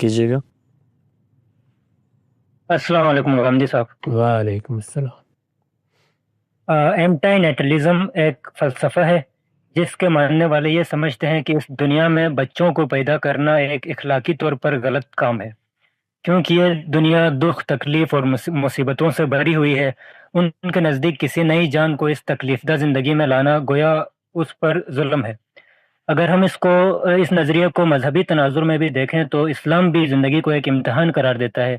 کیجیے گا۔ السلام علیکم غامدی صاحب۔ وعلیکم السلام۔ اینٹی نیٹلزم ایک فلسفہ ہے جس کے ماننے والے یہ سمجھتے ہیں کہ اس دنیا میں بچوں کو پیدا کرنا ایک اخلاقی طور پر غلط کام ہے، کیونکہ یہ دنیا دکھ، تکلیف اور مصیبتوں سے بھری ہوئی ہے۔ ان کے نزدیک کسی نئی جان کو اس تکلیف دہ زندگی میں لانا گویا اس پر ظلم ہے۔ اگر ہم اس نظریے کو مذہبی تناظر میں بھی دیکھیں تو اسلام بھی زندگی کو ایک امتحان قرار دیتا ہے،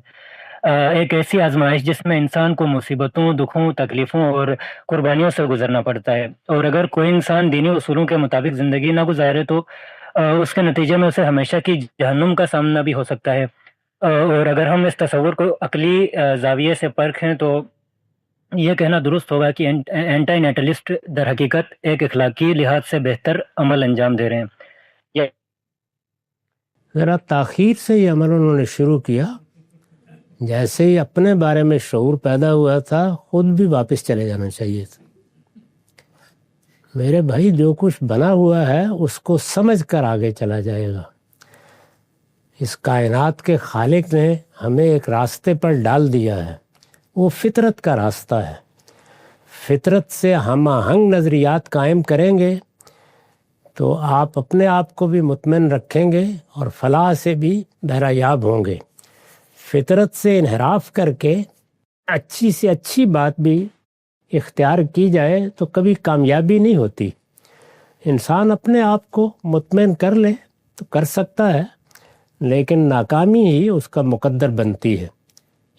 ایک ایسی آزمائش جس میں انسان کو مصیبتوں، دکھوں، تکلیفوں اور قربانیوں سے گزرنا پڑتا ہے، اور اگر کوئی انسان دینی اصولوں کے مطابق زندگی نہ گزارے تو اس کے نتیجے میں اسے ہمیشہ کی جہنم کا سامنا بھی ہو سکتا ہے۔ اور اگر ہم اس تصور کو عقلی زاویے سے پرکھیں تو یہ کہنا درست ہوگا کہ اینٹی نیٹلسٹ در حقیقت ایک اخلاقی لحاظ سے بہتر عمل انجام دے رہے ہیں۔ ذرا تاخیر سے یہ عمل انہوں نے شروع کیا، جیسے ہی اپنے بارے میں شعور پیدا ہوا تھا خود بھی واپس چلے جانا چاہیے تھا۔ میرے بھائی، جو کچھ بنا ہوا ہے اس کو سمجھ کر آگے چلا جائے گا۔ اس کائنات کے خالق نے ہمیں ایک راستے پر ڈال دیا ہے، وہ فطرت کا راستہ ہے۔ فطرت سے ہم آہنگ نظریات قائم کریں گے تو آپ اپنے آپ کو بھی مطمئن رکھیں گے اور فلاح سے بھی بہرایاب ہوں گے۔ فطرت سے انحراف کر کے اچھی سے اچھی بات بھی اختیار کی جائے تو کبھی کامیابی نہیں ہوتی۔ انسان اپنے آپ کو مطمئن کر لے تو کر سکتا ہے، لیکن ناکامی ہی اس کا مقدر بنتی ہے۔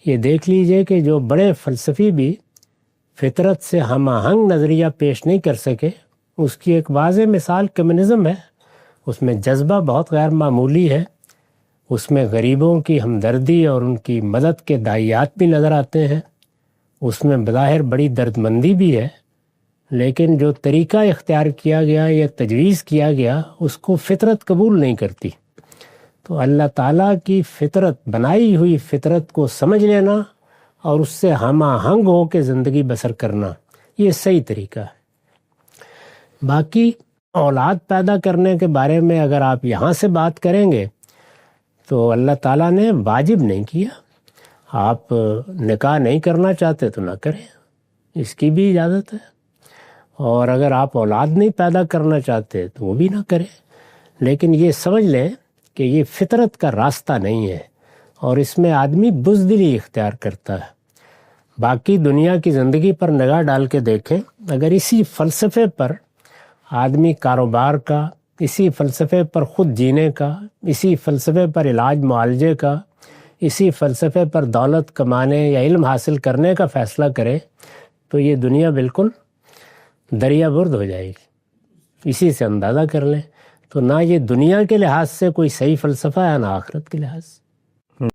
یہ دیکھ لیجئے کہ جو بڑے فلسفی بھی فطرت سے ہم آہنگ نظریہ پیش نہیں کر سکے، اس کی ایک واضح مثال کمیونزم ہے۔ اس میں جذبہ بہت غیر معمولی ہے، اس میں غریبوں کی ہمدردی اور ان کی مدد کے داعیات بھی نظر آتے ہیں، اس میں بظاہر بڑی درد مندی بھی ہے، لیکن جو طریقہ اختیار کیا گیا یا تجویز کیا گیا اس کو فطرت قبول نہیں کرتی۔ تو اللہ تعالیٰ کی فطرت، بنائی ہوئی فطرت کو سمجھ لینا اور اس سے ہم آہنگ ہو کے زندگی بسر کرنا، یہ صحیح طریقہ ہے۔ باقی اولاد پیدا کرنے کے بارے میں اگر آپ یہاں سے بات کریں گے تو اللہ تعالیٰ نے واجب نہیں کیا۔ آپ نکاح نہیں کرنا چاہتے تو نہ کریں، اس کی بھی اجازت ہے، اور اگر آپ اولاد نہیں پیدا کرنا چاہتے تو وہ بھی نہ کریں، لیکن یہ سمجھ لیں کہ یہ فطرت کا راستہ نہیں ہے اور اس میں آدمی بزدلی اختیار کرتا ہے۔ باقی دنیا کی زندگی پر نگاہ ڈال کے دیکھیں، اگر اسی فلسفے پر آدمی کاروبار کا، اسی فلسفے پر خود جینے کا، اسی فلسفے پر علاج معالجے کا، اسی فلسفے پر دولت کمانے یا علم حاصل کرنے کا فیصلہ کرے تو یہ دنیا بالکل دریا برد ہو جائے گی۔ اسی سے اندازہ کر لیں۔ تو نہ یہ دنیا کے لحاظ سے کوئی صحیح فلسفہ ہے، نہ آخرت کے لحاظ سے۔